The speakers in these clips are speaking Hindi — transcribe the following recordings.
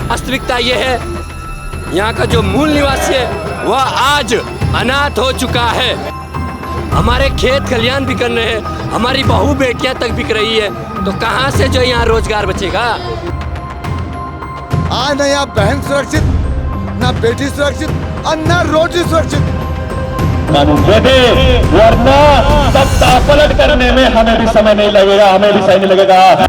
वास्तविकता ये है, यहाँ का जो मूल निवासी है वह आज अनाथ हो चुका है। हमारे खेत खलियान बिक रहे हैं, हमारी बहू बेटियां तक बिक रही है, तो कहाँ से जो यहाँ रोजगार बचेगा? आज न यहाँ बहन सुरक्षित, न बेटी सुरक्षित और न रोटी सुरक्षित। कानून दे दे, वरना सत्ता पलट करने में हमें भी समय नहीं लगेगा, हमें भी समय नहीं लगेगा।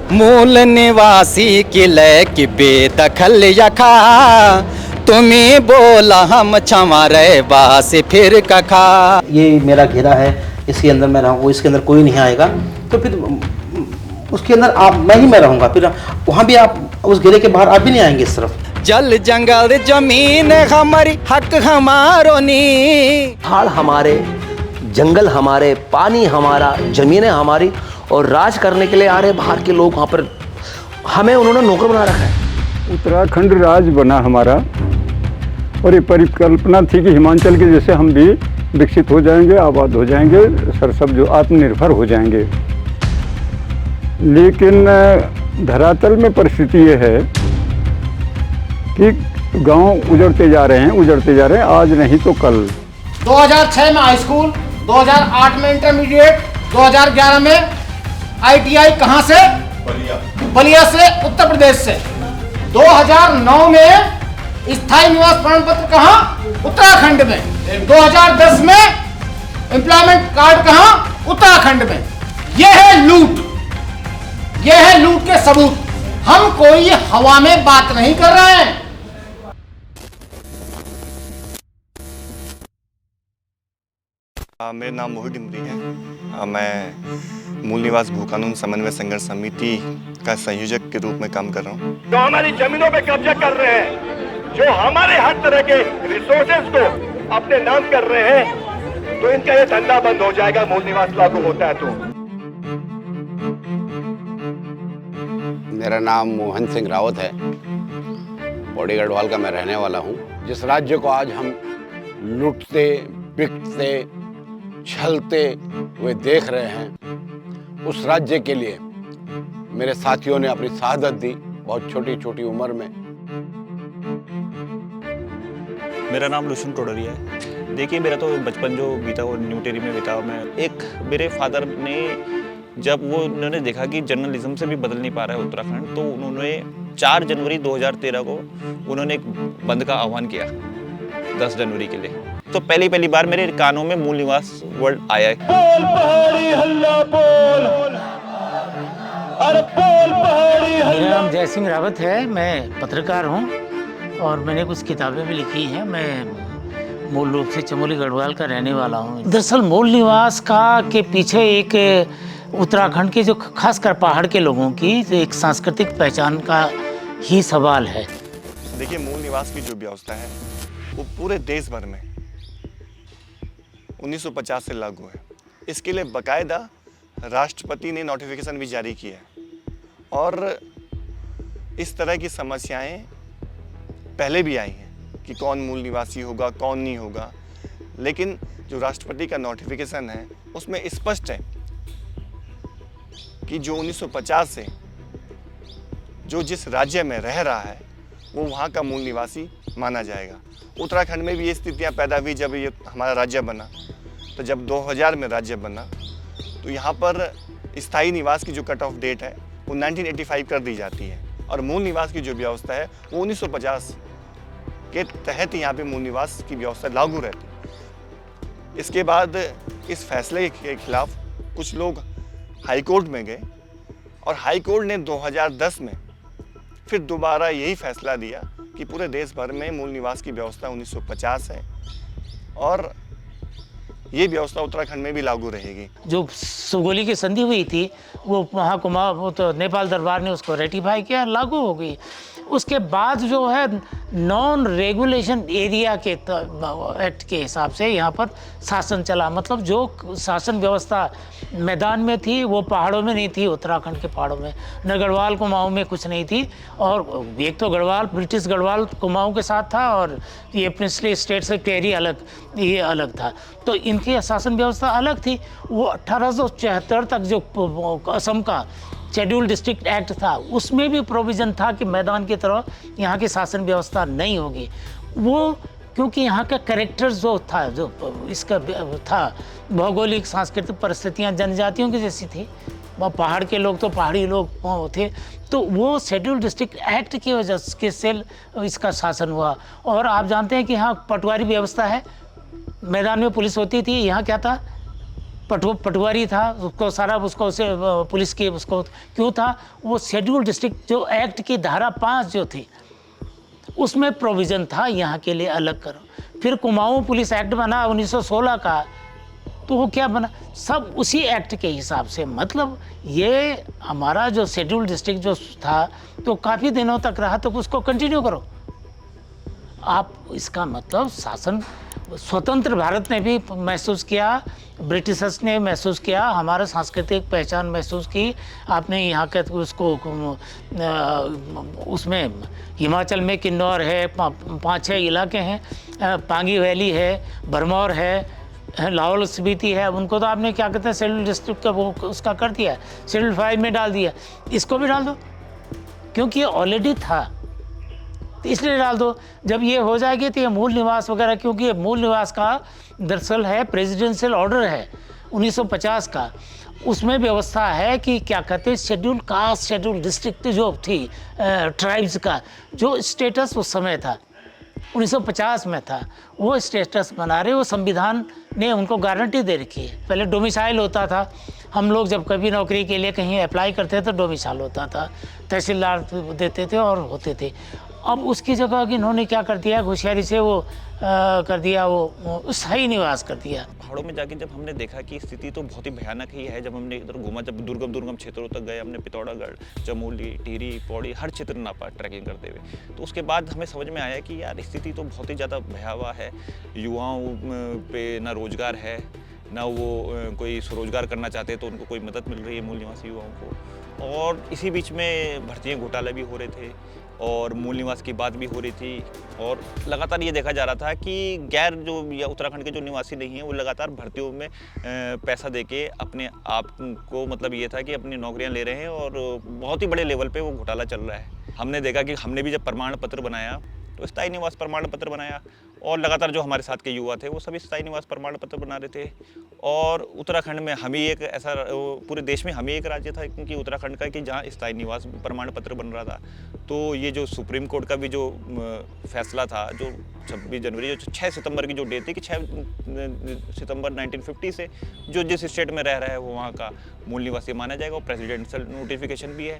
मूल निवासी किले की बेदखल यखा, तुम्हें बोला हम क्षमा रहे बास फिर कखा। ये मेरा घेरा है, इसके अंदर मैं रहूँगा, इसके अंदर कोई नहीं आएगा, तो फिर उसके अंदर मैं ही रहूँगा, फिर वहाँ भी आप उस घेरे के बाहर आप भी नहीं आएंगे इस तरफ। जल जंगल जमीन हमारी, हक हमारो नी। पहाड़ हमारे, जंगल हमारे, पानी हमारा, जमीनें हमारी, और राज करने के लिए आ रहे बाहर के लोग वहाँ पर, हमें उन्होंने नौकर बना रखा है। उत्तराखंड राज बना हमारा, और ये परिकल्पना थी कि हिमाचल के जैसे हम भी विकसित हो जाएंगे, आबाद हो जाएंगे, सरसब जो आत्मनिर्भर हो जाएंगे। लेकिन धरातल में परिस्थिति ये है कि गांव उजड़ते जा रहे हैं, आज नहीं तो कल। 2006 में हाई स्कूल, 2008 में इंटरमीडिएट, 2011 में ITI कहां से? बलिया से, उत्तर प्रदेश से। 2009 में स्थायी निवास प्रमाण पत्र कहां? उत्तराखंड में। 2010 में एम्प्लॉयमेंट कार्ड कहां? उत्तराखंड में। यह है लूट, यह है लूट के सबूत। हम कोई हवा में बात नहीं कर रहे हैं। मेरा नाम मोहित डिमरी है। मैं मूल निवास भू कानून समन्वय संघर्ष समिति का संयोजक के रूप में काम कर रहा हूँ। जो हमारी जमीनों पे कब्जा कर रहे हैं, जो हमारे हर तरह के रिसोर्सेज को अपने नाम कर रहे हैं, तो इनका ये धंधा बंद हो जाएगा मूल निवास लागू होता है तो। मेरा नाम मोहन सिंह रावत है, पौड़ी गढ़वाल का मैं रहने वाला हूँ। जिस राज्य को आज हम लूटते, बिकते, छलते हुए देख रहे हैं, उस राज्य के लिए मेरे साथियों ने अपनी शहादत दी बहुत छोटी छोटी उम्र में। मेरा नाम लुशन टोडरिया है। देखिए, मेरा तो बचपन जो बीता वो न्यू टेरी में बीता। मैं मेरे फादर ने जब उन्होंने देखा कि जर्नलिज्म से भी बदल नहीं पा रहा है उत्तराखंड, तो उन्होंने 4 जनवरी 2013 को उन्होंने एक बंद का आह्वान किया 10 जनवरी के लिए। तो पहली बार मेरे कानों में मूल निवास वर्ड आया है। बोल पहाड़ी हल्ला बोल, अरे बोल पहाड़ी हल्ला। मेरा नाम जय सिंह रावत है, मैं पत्रकार हूँ और मैंने कुछ किताबें भी लिखी हैं। मैं मूल रूप से चमोली गढ़वाल का रहने वाला हूँ। दरअसल मूल निवास के पीछे एक उत्तराखंड के जो खासकर पहाड़ के लोगों की एक सांस्कृतिक पहचान का ही सवाल है। देखिए, मूल निवास की जो व्यवस्था है वो पूरे देश भर में 1950 से लागू है। इसके लिए बाकायदा राष्ट्रपति ने नोटिफिकेशन भी जारी किया है, और इस तरह की समस्याएं पहले भी आई हैं कि कौन मूल निवासी होगा, कौन नहीं होगा। लेकिन जो राष्ट्रपति का नोटिफिकेशन है उसमें स्पष्ट है कि जो 1950 से जो जिस राज्य में रह रहा है वो वहाँ का मूल निवासी माना जाएगा। उत्तराखंड में भी ये स्थितियाँ पैदा हुई जब ये हमारा राज्य बना। तो जब 2000 में राज्य बना तो यहाँ पर स्थायी निवास की जो कट ऑफ डेट है वो 1985 कर दी जाती है, और मूल निवास की जो व्यवस्था है वो 1950 के तहत यहाँ पे मूल निवास की व्यवस्था लागू रहती है। इसके बाद इस फैसले के खिलाफ कुछ लोग हाई कोर्ट में गए, और हाई कोर्ट ने 2010 में फिर दोबारा यही फैसला दिया कि पूरे देश भर में मूल निवास की व्यवस्था 1950 है, और ये व्यवस्था उत्तराखंड में भी लागू रहेगी। जो सुगोली की संधि हुई थी वो वो तो नेपाल दरबार ने उसको रेटिफाई किया, लागू हो गई। उसके बाद जो है नॉन रेगुलेशन एरिया के एक्ट के हिसाब से यहाँ पर शासन चला। मतलब जो शासन व्यवस्था मैदान में थी वो पहाड़ों में नहीं थी, उत्तराखंड के पहाड़ों में न गढ़वाल कुमाऊं में कुछ नहीं थी। और एक तो गढ़वाल ब्रिटिश गढ़वाल कुमाऊं के साथ था, और ये प्रिंसली स्टेट से टेरी अलग, ये अलग था। तो इनकी शासन व्यवस्था अलग थी। वो 1874 तक जो असम का शेड्यूल डिस्ट्रिक्ट एक्ट था, उसमें भी प्रोविज़न था कि मैदान की तरह यहाँ की शासन व्यवस्था नहीं होगी। वो क्योंकि यहाँ का कैरेक्टर जो था, जो इसका था, भौगोलिक सांस्कृतिक परिस्थितियाँ जनजातियों की जैसी थी, वह पहाड़ के लोग तो पहाड़ी लोग थे, तो वो शेड्यूल डिस्ट्रिक्ट एक्ट की वजह से इसका शासन हुआ। और आप जानते हैं कि यहाँ पटवारी व्यवस्था है, मैदान में पुलिस होती थी, यहाँ क्या था, पटवारी था, उसको सारा उसको से पुलिस की उसको क्यों था, वो शेड्यूल डिस्ट्रिक्ट जो एक्ट की धारा 5 जो थी उसमें प्रोविज़न था यहाँ के लिए अलग करो। फिर कुमाऊँ पुलिस एक्ट बना 1916 का, तो वो क्या बना, सब उसी एक्ट के हिसाब से। मतलब ये हमारा जो शेड्यूल डिस्ट्रिक्ट जो था तो काफ़ी दिनों तक रहा, तो उसको कंटिन्यू करो आप। इसका मतलब शासन स्वतंत्र भारत ने भी महसूस किया, ब्रिटिशर्स ने महसूस किया, हमारा सांस्कृतिक पहचान महसूस की। आपने यहाँ के उसको उसमें हिमाचल में किन्नौर है, 5-6 इलाके हैं, पांगी वैली है, भरमौर है, लाहौल स्पीति है, उनको तो आपने क्या कहते हैं शेड्यूल डिस्ट्रिक्ट का वो उसका कर दिया, शेड्यूल 5 में डाल दिया। इसको भी डाल दो क्योंकि ये ऑलरेडी था, तो इसलिए डाल दो। जब ये हो जाएगी तो ये मूल निवास वगैरह, क्योंकि ये मूल निवास का दरअसल है प्रेसिडेंशियल ऑर्डर है 1950 का, उसमें व्यवस्था है कि क्या कहते हैं शेड्यूल कास्ट, शेड्यूल डिस्ट्रिक्ट जो थी ट्राइब्स का जो स्टेटस उस समय था 1950 में था, वो स्टेटस बना रहे, वो संविधान ने उनको गारंटी दे रखी है। पहले डोमिसाइल होता था, हम लोग जब कभी नौकरी के लिए कहीं अप्लाई करते थे तो डोमिसाइल होता था, तहसीलदार देते थे और होते थे। अब उसकी जगह इन्होंने क्या कर दिया, होशियारी से वो कर दिया, वो स्थायी निवास कर दिया। पहाड़ों में जाके जब हमने देखा कि स्थिति तो बहुत ही भयानक ही है, जब हमने इधर घूमा, जब दुर्गम क्षेत्रों तक गए, हमने पिथौरागढ़, चमोली, टिहरी, पौड़ी हर क्षेत्र नापा ट्रैकिंग करते हुए, तो उसके बाद हमें समझ में आया कि यार स्थिति तो बहुत ही ज़्यादा भयावह है। युवाओं पे ना रोजगार है, ना वो कोई स्वरोजगार करना चाहते तो उनको कोई मदद मिल रही है मूल निवासी युवाओं को। और इसी बीच में भर्तियाँ घोटाले भी हो रहे थे और मूल निवास की बात भी हो रही थी, और लगातार ये देखा जा रहा था कि गैर जो या उत्तराखंड के जो निवासी नहीं हैं वो लगातार भर्तियों में पैसा देके अपने आप को, मतलब ये था कि अपनी नौकरियां ले रहे हैं, और बहुत ही बड़े लेवल पे वो घोटाला चल रहा है। हमने देखा कि हमने भी जब प्रमाण पत्र बनाया तो स्थायी निवास प्रमाण पत्र बनाया, और लगातार जो हमारे साथ के युवा थे वो सभी स्थायी निवास प्रमाण पत्र बना रहे थे। और उत्तराखंड में हम ही एक ऐसा, पूरे देश में हम ही एक राज्य था क्योंकि उत्तराखंड का कि जहाँ स्थायी निवास प्रमाण पत्र बन रहा था। तो ये जो सुप्रीम कोर्ट का भी जो फैसला था, जो 26 जनवरी, जो 6 सितंबर की जो डेट थी कि 6 सितंबर 1950 से जो जिस स्टेट में रह रहा है वो वहाँ का मूल निवासी माना जाएगा, और प्रेसिडेंशियल नोटिफिकेशन भी है।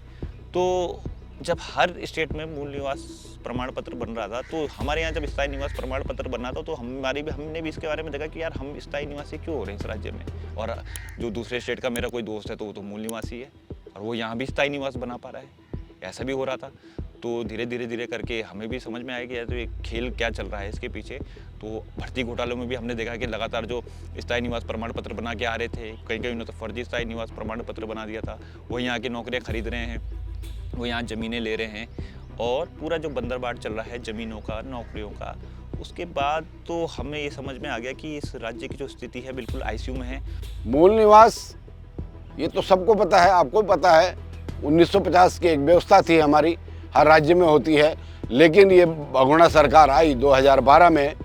तो जब हर स्टेट में मूल निवास प्रमाण पत्र बन रहा था, तो हमारे यहाँ जब स्थायी निवास प्रमाण पत्र बनना था तो हमने भी इसके बारे में देखा कि यार हम स्थायी निवासी क्यों हो रहे हैं इस राज्य में, और जो दूसरे स्टेट का मेरा कोई दोस्त है तो वो तो मूल निवासी है और वो यहाँ भी स्थायी निवास बना पा रहा है, ऐसा भी हो रहा था। तो धीरे धीरे करके हमें भी समझ में आया कि यार तो ये खेल क्या चल रहा है इसके पीछे। तो भर्ती घोटालों में भी हमने देखा कि लगातार जो स्थायी निवास प्रमाण पत्र बना के आ रहे थे, कहीं उन्होंने तो फर्जी स्थायी निवास प्रमाण पत्र बना दिया था, वो यहाँ की नौकरियाँ खरीद रहे हैं, वो यहाँ ज़मीनें ले रहे हैं, और पूरा जो बंदरबाट चल रहा है ज़मीनों का, नौकरियों का। उसके बाद तो हमें ये समझ में आ गया कि इस राज्य की जो स्थिति है बिल्कुल आईसीयू में है। मूल निवास ये तो सबको पता है, आपको भी पता है, 1950 की एक व्यवस्था थी हमारी, हर राज्य में होती है। लेकिन ये भगोड़ा सरकार आई 2012 में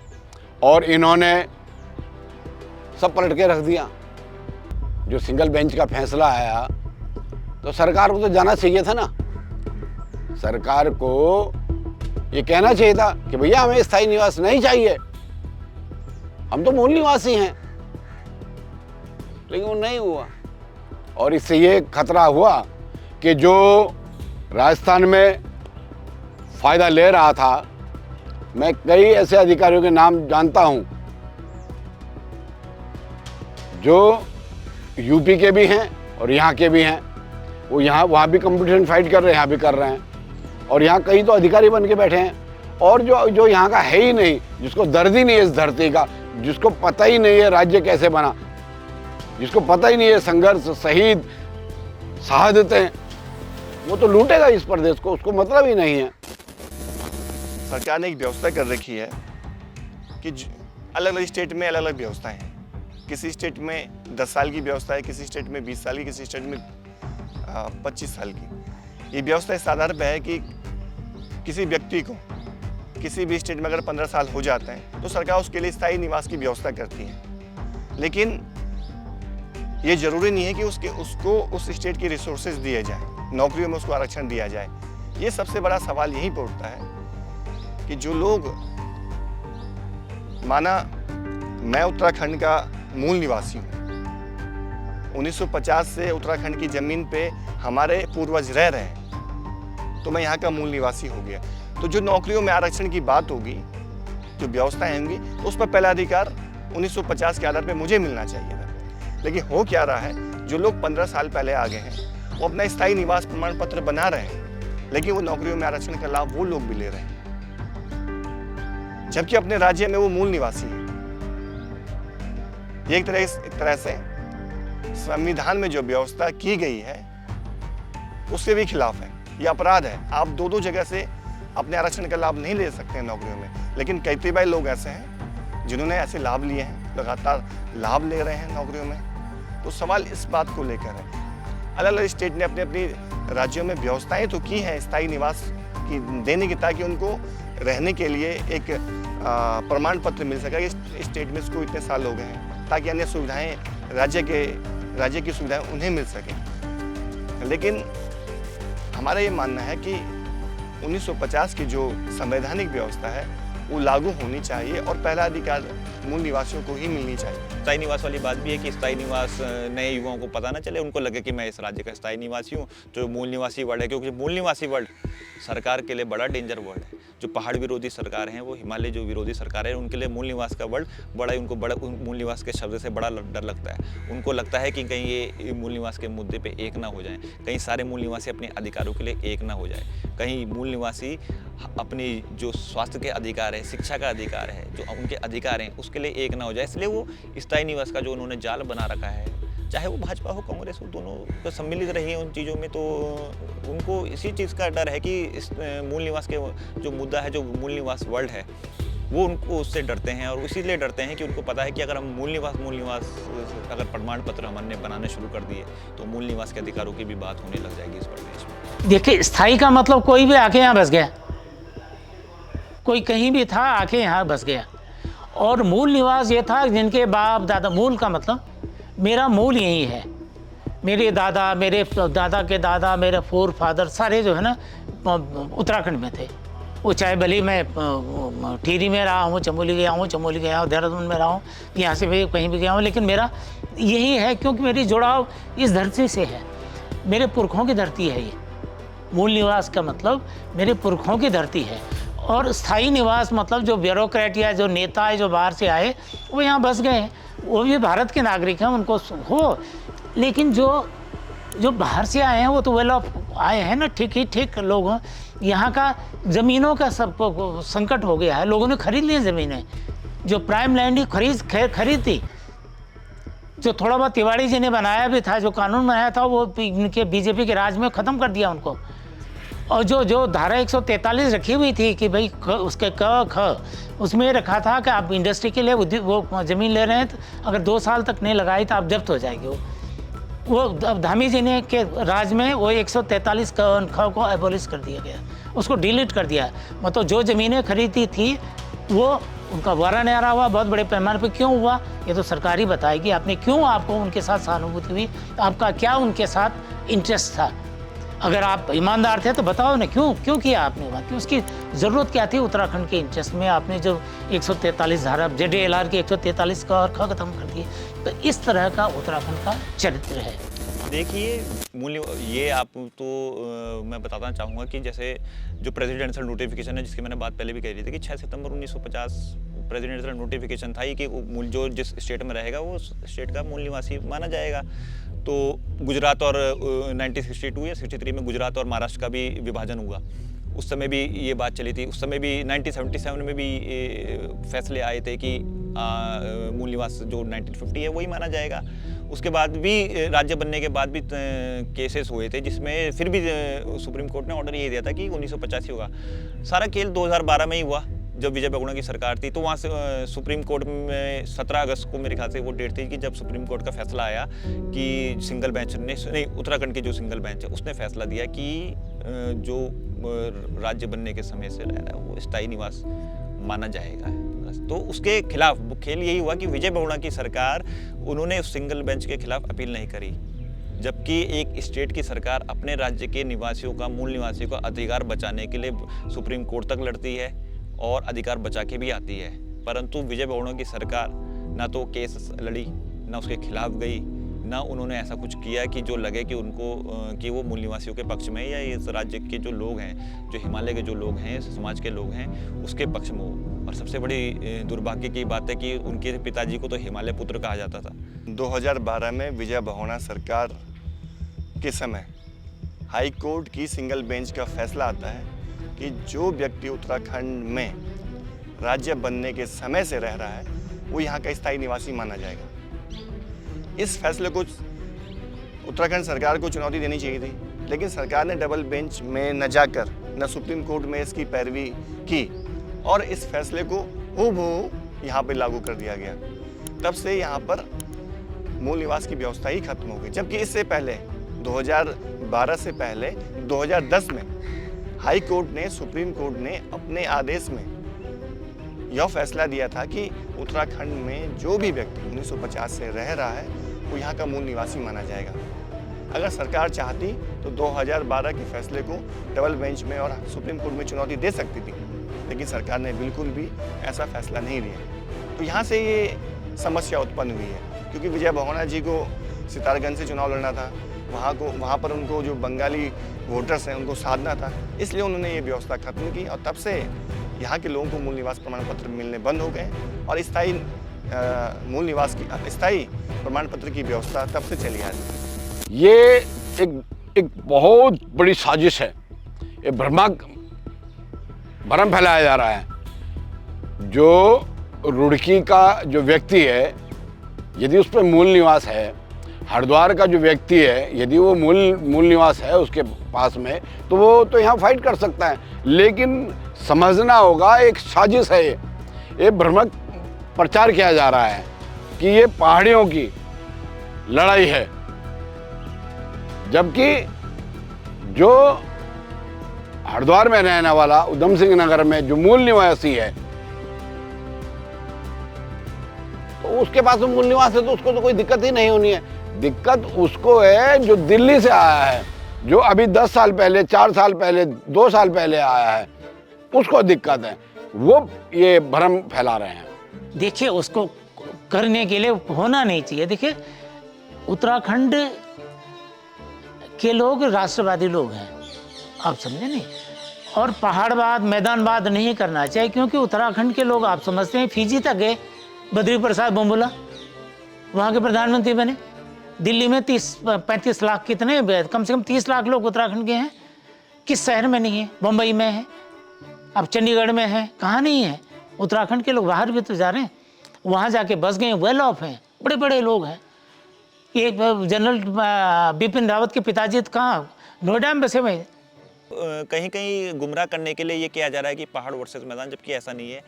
और इन्होंने सब पलट के रख दिया। जो सिंगल बेंच का फैसला आया तो सरकार को तो जाना चाहिए था ना, सरकार को ये कहना चाहिए था कि भैया हमें स्थायी निवास नहीं चाहिए, हम तो मूल निवासी हैं। लेकिन वो नहीं हुआ, और इससे ये खतरा हुआ कि जो राजस्थान में फायदा ले रहा था, मैं कई ऐसे अधिकारियों के नाम जानता हूं जो यूपी के भी हैं और यहाँ के भी हैं, वो यहाँ वहाँ भी कंपटीशन फाइट कर रहे हैं, यहाँ भी कर रहे हैं, और यहाँ कई तो अधिकारी बन के बैठे हैं। और जो यहाँ का है ही नहीं, जिसको दर्द ही नहीं है इस धरती का, जिसको पता ही नहीं है राज्य कैसे बना, जिसको पता ही नहीं है संघर्ष, शहीद, शहादतें, वो तो लूटेगा इस प्रदेश को, उसको मतलब ही नहीं है। सरकार ने एक व्यवस्था कर रखी है कि अलग अलग स्टेट में अलग अलग व्यवस्थाएं हैं। किसी स्टेट में 10 साल की व्यवस्था है, किसी स्टेट में 20 साल की, किसी स्टेट में 25 साल की। ये व्यवस्था इस आधार पर है कि किसी व्यक्ति को किसी भी स्टेट में अगर 15 साल हो जाते हैं तो सरकार उसके लिए स्थायी निवास की व्यवस्था करती है। लेकिन ये जरूरी नहीं है कि उसको उस स्टेट की रिसोर्सेज दिए जाए, नौकरियों में उसको आरक्षण दिया जाए। ये सबसे बड़ा सवाल यहीं पर उठता है कि जो लोग, माना मैं उत्तराखंड का मूल निवासी हूँ, 1950 से उत्तराखंड की जमीन पे हमारे पूर्वज रह रहे हैं, तो मैं यहाँ का मूल निवासी हो गया। तो जो नौकरियों में आरक्षण की बात होगी, जो व्यवस्थाएं होंगी, उस पर पहला अधिकार 1950 के आधार पे मुझे मिलना चाहिए था। लेकिन हो क्या रहा है, जो लोग 15 साल पहले आ गए हैं वो अपना स्थायी निवास प्रमाण पत्र बना रहे हैं, लेकिन वो नौकरियों में आरक्षण का लाभ वो लोग भी ले रहे हैं, जबकि अपने राज्य में वो मूल निवासी है। ये एक तरह से संविधान में जो व्यवस्था की गई है उसके भी खिलाफ है, ये अपराध है। आप दो जगह से अपने आरक्षण का लाभ नहीं ले सकते हैं नौकरियों में। लेकिन कई लोग ऐसे हैं जिन्होंने ऐसे लाभ लिए हैं, लगातार लाभ ले रहे हैं नौकरियों में। तो सवाल इस बात को लेकर है। अलग अलग स्टेट ने अपने अपनी राज्यों में व्यवस्थाएं तो की हैं स्थायी निवास की देने की, ताकि उनको रहने के लिए एक प्रमाण पत्र मिल सके। इस स्टेट में इसको इतने साल हो गए हैं, ताकि अन्य सुविधाएं राज्य की सुविधाएं उन्हें मिल सकें। लेकिन हमारा ये मानना है कि 1950 की जो संवैधानिक व्यवस्था है वो लागू होनी चाहिए और पहला अधिकार मूल निवासियों को ही मिलनी चाहिए। स्थायी निवास वाली बात भी है कि स्थायी निवास नए युवाओं को पता ना चले, उनको लगे कि मैं इस राज्य का स्थायी निवासी हूँ। जो मूल निवासी वर्ड है, क्योंकि मूल निवासी वर्ड सरकार के लिए बड़ा डेंजर वर्ड है। जो पहाड़ विरोधी सरकार हैं, वो हिमालय जो विरोधी सरकार है, उनके लिए मूल निवास का वर्ड बड़ा, उनको बड़ा मूल निवास के शब्द से बड़ा डर लगता है। उनको लगता है कि कहीं ये मूल निवास के मुद्दे पे एक ना हो जाए, कहीं सारे मूल निवासी अपने अधिकारों के लिए एक ना हो जाए, कहीं मूल निवासी अपनी जो स्वास्थ्य के अधिकार है, शिक्षा का अधिकार है, जो उनके अधिकार हैं, उसके लिए एक ना हो जाए। इसलिए वो स्थायी निवास का जो उन्होंने जाल बना रखा है, चाहे वो भाजपा हो कांग्रेस हो, दोनों तो सम्मिलित रही हैं उन चीज़ों में। तो उनको इसी चीज़ का डर है कि इस मूल निवास के जो मुद्दा है, जो मूल निवास वर्ल्ड है, वो उनको उससे डरते हैं। और इसीलिए डरते हैं कि उनको पता है कि अगर हम मूल निवास अगर प्रमाण पत्र हमने बनाने शुरू कर दिए तो मूल निवास के अधिकारों की भी बात होने लग जाएगी इस प्रदेश में। देखिए, स्थायी का मतलब कोई भी आके यहाँ बस गया, कोई कहीं भी था आके यहाँ बस गया। और मूल निवास ये था जिनके बाप दादा, मूल का मतलब मेरा मूल यही है, मेरे दादा, मेरे दादा के दादा, मेरे फोर फादर सारे जो है ना उत्तराखंड में थे। वो चाहे भले मैं टिहरी में रहा हूँ, चमोली गया हूँ, देहरादून में रहा हूँ, यहाँ से भी कहीं भी गया हूँ, लेकिन मेरा यही है, क्योंकि मेरी जुड़ाव इस धरती से है, मेरे पुरखों की धरती है ये। मूल निवास का मतलब मेरे पुरखों की धरती है। और स्थायी निवास मतलब जो ब्यूरोक्रेट या जो नेता है जो बाहर से आए वो यहाँ बस गए, वो भी भारत के नागरिक हैं, उनको हो। लेकिन जो बाहर से आए हैं वो तो वेल ऑफ आए हैं ना, ठीक लोग हैं। यहाँ का ज़मीनों का सब संकट हो गया है, लोगों ने खरीद ली ज़मीनें, जो प्राइम लैंड ही खरीदी। जो थोड़ा बहुत तिवाड़ी जी ने बनाया भी था, जो कानून बनाया था, वो इनके बीजेपी के राज में ख़त्म कर दिया उनको। और जो धारा 143 रखी हुई थी कि भाई उसके ख उसमें रखा था कि आप इंडस्ट्री के लिए वो ज़मीन ले रहे हैं, तो अगर 2 साल तक नहीं लगाई तो आप जब्त हो जाएगी। वो धामी जी ने के राज में वो 143 ख को एबोलिश कर दिया गया, उसको डिलीट कर दिया। मतलब जो ज़मीनें खरीदी थी वो उनका वारा न्यारा हुआ बहुत बड़े पैमाने पर। क्यों हुआ ये तो सरकार ही बताएगी, आपने क्यों, आपको उनके साथ सहानुभूति हुई, आपका क्या उनके साथ इंटरेस्ट था। अगर आप ईमानदार थे तो बताओ ना, क्यों किया आपने वहाँ, कि उसकी ज़रूरत क्या थी उत्तराखंड के इंटरेस्ट में। आपने जो 143 धारा JDLR की 143 का और ख़त्म कर दिए। तो इस तरह का उत्तराखंड का चरित्र है। देखिए, मूल्य ये आप तो मैं बताना चाहूँगा कि जैसे जो प्रेसिडेंशियल नोटिफिकेशन है, जिसकी मैंने बात पहले भी कही थी कि 6 सितंबर 1950 प्रेसिडेंशियल नोटिफिकेशन था कि जो जिस स्टेट में रहेगा वो स्टेट का मूल निवासी माना जाएगा। तो गुजरात और 1962 या 63 में गुजरात और महाराष्ट्र का भी विभाजन हुआ, उस समय भी ये बात चली थी। उस समय भी 1977 में भी फैसले आए थे कि मूल निवास जो 1950 है वही माना जाएगा। उसके बाद भी राज्य बनने के बाद भी केसेस हुए थे, जिसमें फिर भी सुप्रीम कोर्ट ने ऑर्डर ये दिया था कि 1985 होगा। सारा खेल 2012 में ही हुआ, जब विजय बहुगुणा की सरकार थी, तो वहाँ से सुप्रीम कोर्ट में 17 अगस्त को मेरे ख्याल से वो डेट थी कि जब सुप्रीम कोर्ट का फैसला आया कि सिंगल बेंच ने, नहीं, उत्तराखंड के जो सिंगल बेंच है उसने फैसला दिया कि जो राज्य बनने के समय से रह रहा है वो स्थायी निवास माना जाएगा। तो उसके खिलाफ खेल यही हुआ कि विजय बहुगुणा की सरकार, उन्होंने उस सिंगल बेंच के खिलाफ अपील नहीं करी, जबकि एक स्टेट की सरकार अपने राज्य के निवासियों का, मूल निवासियों का अधिकार बचाने के लिए सुप्रीम कोर्ट तक लड़ती है और अधिकार बचा के भी आती है। परंतु विजय बहुगुणा की सरकार ना तो केस लड़ी, ना उसके खिलाफ गई, ना उन्होंने ऐसा कुछ किया कि जो लगे कि उनको कि वो मूल निवासियों के पक्ष में या इस राज्य के जो लोग हैं, जो हिमालय के जो लोग हैं, समाज के लोग हैं, उसके पक्ष में हो। और सबसे बड़ी दुर्भाग्य की बात है कि उनके पिताजी को तो हिमालय पुत्र कहा जाता था। 2012 में विजय बहुगुणा सरकार के समय हाई कोर्ट की सिंगल बेंच का फैसला आता है कि जो व्यक्ति उत्तराखंड में राज्य बनने के समय से रह रहा है वो यहाँ का स्थायी निवासी माना जाएगा। इस फैसले को उत्तराखंड सरकार को चुनौती देनी चाहिए थी, लेकिन सरकार ने डबल बेंच में न जाकर न सुप्रीम कोर्ट में इसकी पैरवी की और इस फैसले को हूबहू यहाँ पर लागू कर दिया गया। तब से यहाँ पर मूल निवास की व्यवस्था ही खत्म हो गई। जबकि इससे पहले 2012 से पहले 2010 में हाई कोर्ट ने, सुप्रीम कोर्ट ने अपने आदेश में यह फैसला दिया था कि उत्तराखंड में जो भी व्यक्ति 1950 से रह रहा है वो यहाँ का मूल निवासी माना जाएगा। अगर सरकार चाहती तो 2012 के फैसले को डबल बेंच में और सुप्रीम कोर्ट में चुनौती दे सकती थी, लेकिन सरकार ने बिल्कुल भी ऐसा फैसला नहीं लिया। तो यहाँ से ये समस्या उत्पन्न हुई है, क्योंकि विजय बहुगुणा जी को सितारगंज से चुनाव लड़ना था, वहाँ पर उनको जो बंगाली वोटर्स हैं उनको साधना था, इसलिए उन्होंने ये व्यवस्था खत्म की और तब से यहाँ के लोगों को मूल निवास प्रमाण पत्र मिलने बंद हो गए और स्थायी मूल निवास की स्थायी प्रमाण पत्र की व्यवस्था तब से चली आ रही है। ये एक बहुत बड़ी साजिश है। ये भ्रम फैलाया जा रहा है। जो रुड़की का जो व्यक्ति है, यदि उस पर मूल निवास है, हरिद्वार का जो व्यक्ति है यदि वो मूल निवास है उसके पास में, तो वो तो यहाँ फाइट कर सकता है। लेकिन समझना होगा एक साजिश है, ये भ्रमक प्रचार किया जा रहा है कि ये पहाड़ियों की लड़ाई है, जबकि जो हरिद्वार में रहने वाला उधम सिंह नगर में जो मूल निवासी है, तो उसके पास में मूल निवास है तो उसको तो कोई दिक्कत ही नहीं होनी है। दिक्कत उसको है जो दिल्ली से आया है, जो अभी 10 साल पहले, 4 साल पहले, 2 साल पहले आया है, उसको दिक्कत है। वो ये भ्रम फैला रहे हैं। देखिए, उसको करने के लिए होना नहीं चाहिए। देखिए, उत्तराखंड के लोग राष्ट्रवादी लोग हैं, आप समझे नहीं, और पहाड़वाद, मैदानवाद नहीं करना चाहिए, क्योंकि उत्तराखंड के लोग, आप समझते हैं, फिजी तक गए, बद्री प्रसाद बुमबुला वहाँ के प्रधानमंत्री बने। दिल्ली में 30-35 लाख, कितने, कम से कम 30 लाख लोग उत्तराखंड के हैं। किस शहर में नहीं है? बम्बई में है, अब चंडीगढ़ में है, कहाँ नहीं है? उत्तराखंड के लोग बाहर भी तो जा रहे हैं, वहाँ जाके बस गए, वेल ऑफ हैं, बड़े बड़े लोग हैं। ये जनरल बिपिन रावत के पिताजी तो कहाँ, नोएडा में बसे हुए हैं। कहीं कहीं गुमराह करने के लिए ये किया जा रहा है कि पहाड़ वर्सेस मैदान, जबकि ऐसा नहीं है।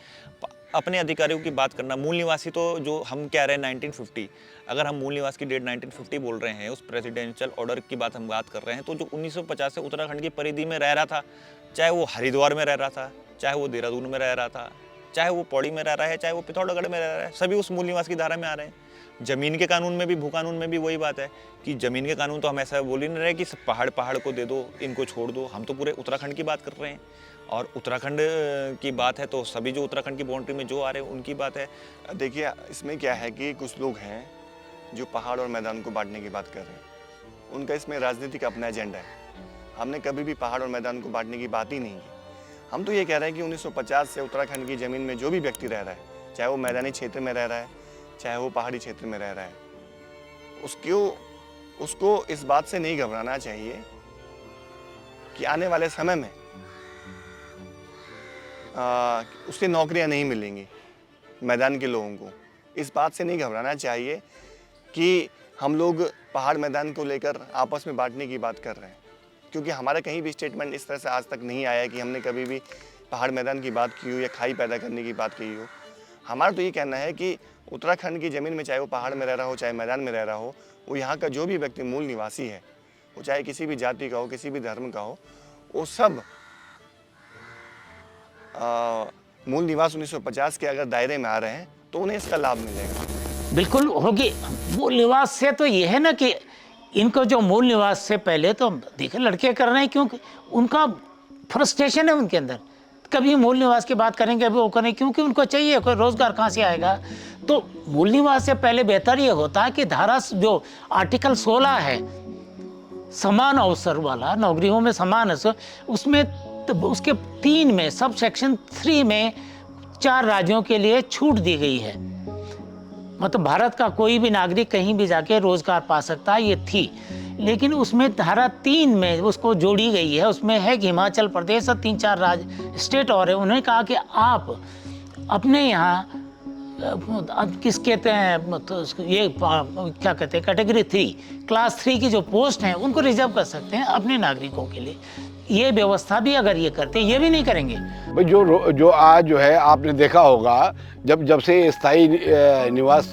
अपने अधिकारियों की बात करना, मूल निवासी तो जो हम कह रहे हैं 1950, अगर हम मूल निवास की डेट 1950 बोल रहे हैं, उस प्रेसिडेंशियल ऑर्डर की बात हम बात कर रहे हैं, तो जो 1950 से उत्तराखंड की परिधि में रह रहा था, चाहे वो हरिद्वार में रह रहा था, चाहे वो देहरादून में रह रहा था, चाहे वो पौड़ी में रह रहा है, चाहे वो पिथौरागढ़ में रह रहा है, सभी उस मूल निवास की धारा में आ रहे हैं। जमीन के कानून में भी, भू कानून में भी वही बात है कि जमीन के कानून तो हम ऐसा बोल ही नहीं रहे कि पहाड़ को दे दो, इनको छोड़ दो। हम तो पूरे उत्तराखंड की बात कर रहे हैं, और उत्तराखंड की बात है तो सभी जो उत्तराखंड की बाउंड्री में जो आ रहे हैं उनकी बात है। देखिए, इसमें क्या है कि कुछ लोग हैं जो पहाड़ और मैदान को बांटने की बात कर रहे हैं, उनका इसमें राजनीतिक अपना एजेंडा है। हमने कभी भी पहाड़ और मैदान को बांटने की बात ही नहीं की। हम तो ये कह रहे हैं कि 1950 से उत्तराखंड की ज़मीन में जो भी व्यक्ति रह रहा है, चाहे वो मैदानी क्षेत्र में रह रहा है, चाहे वो पहाड़ी क्षेत्र में रह रहा है, उसको इस बात से नहीं घबराना चाहिए कि आने वाले समय में उससे नौकरियां नहीं मिलेंगी मैदान के लोगों को। इस बात से नहीं घबराना चाहिए कि हम लोग पहाड़ मैदान को लेकर आपस में बांटने की बात कर रहे हैं, क्योंकि हमारा कहीं भी स्टेटमेंट इस तरह से आज तक नहीं आया कि हमने कभी भी पहाड़ मैदान की बात की हो या खाई पैदा करने की बात की हो, हमारा तो ये कहना है कि उत्तराखंड की ज़मीन में, चाहे वो पहाड़ में रह रहा हो चाहे मैदान में रह रहा हो, वो यहाँ का जो भी व्यक्ति मूल निवासी है, वो चाहे किसी भी जाति का हो, किसी भी धर्म का हो, वो सब मूल निवास 1950 के अगर दायरे में आ रहे हैं तो उन्हें इसका लाभ मिलेगा। बिल्कुल होगी। मूल निवास से तो ये है ना कि इनको जो मूल निवास से पहले तो देखे लड़के कर रहे हैं, क्योंकि उनका फ्रस्ट्रेशन है उनके अंदर। कभी मूल निवास की बात करेंगे, अभी वो करें, क्योंकि उनको चाहिए, कोई रोजगार कहाँ से आएगा। तो मूल निवास से पहले बेहतर ये होता है कि धारा जो आर्टिकल 16 है समान अवसर वाला, नौकरियों में समान अवसर, उसमें तो उसके 3 में सब सेक्शन 3 में 4 राज्यों के लिए छूट दी गई है। मतलब भारत का कोई भी नागरिक कहीं भी जाके रोजगार पा सकता है, ये थी। लेकिन उसमें धारा 3 में उसको जोड़ी गई है, उसमें है कि हिमाचल प्रदेश और 3-4 राज्य स्टेट और है। उन्होंने कहा कि आप अपने यहाँ किस कहते हैं तो ये क्या कहते हैं कैटेगरी 3 क्लास 3 की जो पोस्ट हैं उनको रिजर्व कर सकते हैं अपने नागरिकों के लिए। ये व्यवस्था भी अगर ये करते, ये भी नहीं करेंगे भाई। जो आज जो है आपने देखा होगा, जब से स्थायी निवास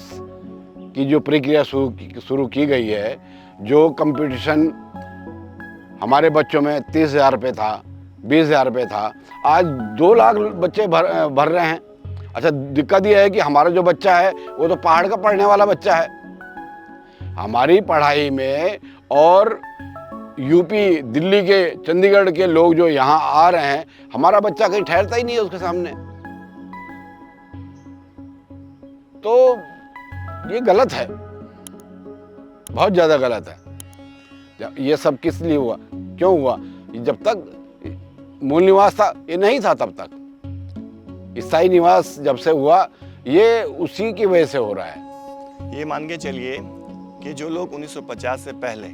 की जो प्रक्रिया शुरू की गई है, जो कंपटीशन हमारे बच्चों में 30,000 रुपये था, 20,000 रुपये था, आज 2 लाख बच्चे भर रहे हैं। अच्छा, दिक्कत यह है कि हमारा जो बच्चा है वो तो पहाड़ का पढ़ने वाला बच्चा है। हमारी पढ़ाई में और यूपी, दिल्ली के, चंडीगढ़ के लोग जो यहाँ आ रहे हैं, हमारा बच्चा कहीं ठहरता ही नहीं है उसके सामने। तो ये गलत है, बहुत ज़्यादा गलत है। ये सब किस लिए हुआ, क्यों हुआ? जब तक मूल निवास था ये नहीं था, तब तक स्थायी निवास जब से हुआ ये उसी की वजह से हो रहा है। ये मान के चलिए कि जो लोग 1950 से पहले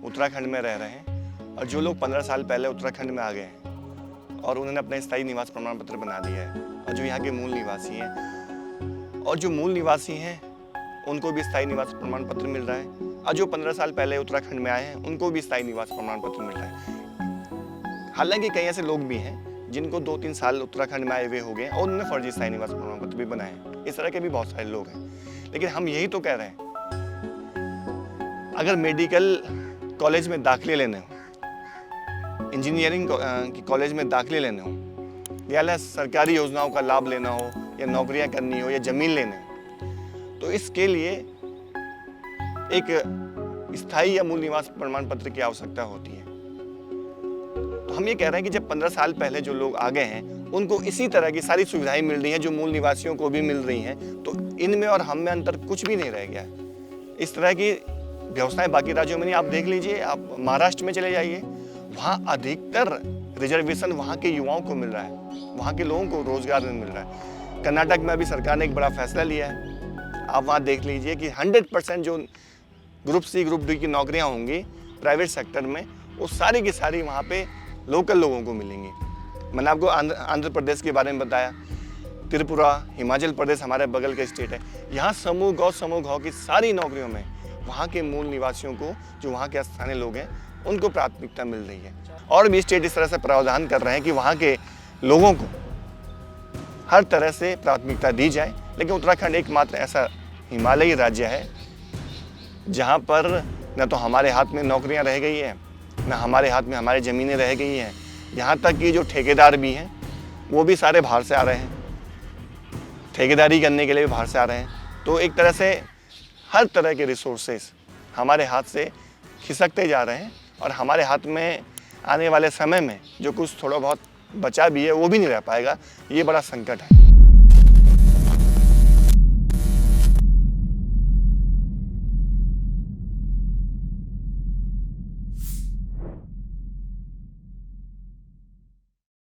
उत्तराखंड में रह रहे हैं और जो लोग 15 साल पहले उत्तराखंड में आ गए हैं और उन्होंने अपना स्थायी निवास प्रमाण पत्र बना दिया है, और जो यहाँ के मूल निवासी हैं, और जो मूल निवासी हैं उनको भी स्थायी निवास प्रमाण पत्र मिल रहा है, और जो 15 साल पहले उत्तराखंड में आए हैं उनको भी स्थायी निवास प्रमाण पत्र मिल रहा है। हालांकि कई ऐसे लोग भी हैं जिनको 2-3 साल उत्तराखंड में आए हुए हो गए और उन्होंने फर्जी स्थायी निवास प्रमाण पत्र भी बनाए हैं। इस तरह के भी बहुत सारे लोग हैं। लेकिन हम यही तो कह रहे हैं, अगर मेडिकल कॉलेज में दाखिले लेने हो, इंजीनियरिंग की कॉलेज में दाखिले लेने हो, या सरकारी योजनाओं का लाभ लेना हो, या नौकरियां करनी हो, या जमीन लेने हो, तो इसके लिए एक स्थायी या मूल निवास प्रमाण पत्र की आवश्यकता होती है। तो हम ये कह रहे हैं कि जब 15 साल पहले जो लोग आ गए हैं उनको इसी तरह की सारी सुविधाएं मिल रही हैं जो मूल निवासियों को भी मिल रही हैं, तो इनमें और हम में अंतर कुछ भी नहीं रह गया है। इस तरह की व्यवस्थाएं बाकी राज्यों में नहीं। आप देख लीजिए, आप महाराष्ट्र में चले जाइए, वहाँ अधिकतर रिजर्वेशन वहाँ के युवाओं को मिल रहा है, वहाँ के लोगों को रोजगार नहीं मिल रहा है। कर्नाटक में अभी सरकार ने एक बड़ा फैसला लिया है, आप वहाँ देख लीजिए कि 100% जो ग्रुप सी ग्रुप डी की नौकरियाँ होंगी प्राइवेट सेक्टर में, वो सारी की सारी वहाँ पे लोकल लोगों को मिलेंगी। मैंने आपको आंध्र प्रदेश के बारे में बताया, त्रिपुरा, हिमाचल प्रदेश हमारे बगल के स्टेट है, यहाँ समूह गौ की सारी नौकरियों में वहाँ के मूल निवासियों को, जो वहाँ के स्थानीय लोग हैं, उनको प्राथमिकता मिल रही है। और भी स्टेट इस तरह से प्रावधान कर रहे हैं कि वहाँ के लोगों को हर तरह से प्राथमिकता दी जाए। लेकिन उत्तराखंड एकमात्र ऐसा हिमालयी राज्य है जहाँ पर न तो हमारे हाथ में नौकरियाँ रह गई है, न हमारे हाथ में हमारी ज़मीनें रह गई हैं। यहाँ तक कि जो ठेकेदार भी हैं वो भी सारे बाहर से आ रहे हैं, ठेकेदारी करने के लिए भी बाहर से आ रहे हैं। तो एक तरह से हर तरह के रिसोर्सेस हमारे हाथ से खिसकते जा रहे हैं, और हमारे हाथ में आने वाले समय में जो कुछ थोड़ा बहुत बचा भी है वो भी नहीं रह पाएगा। ये बड़ा संकट है।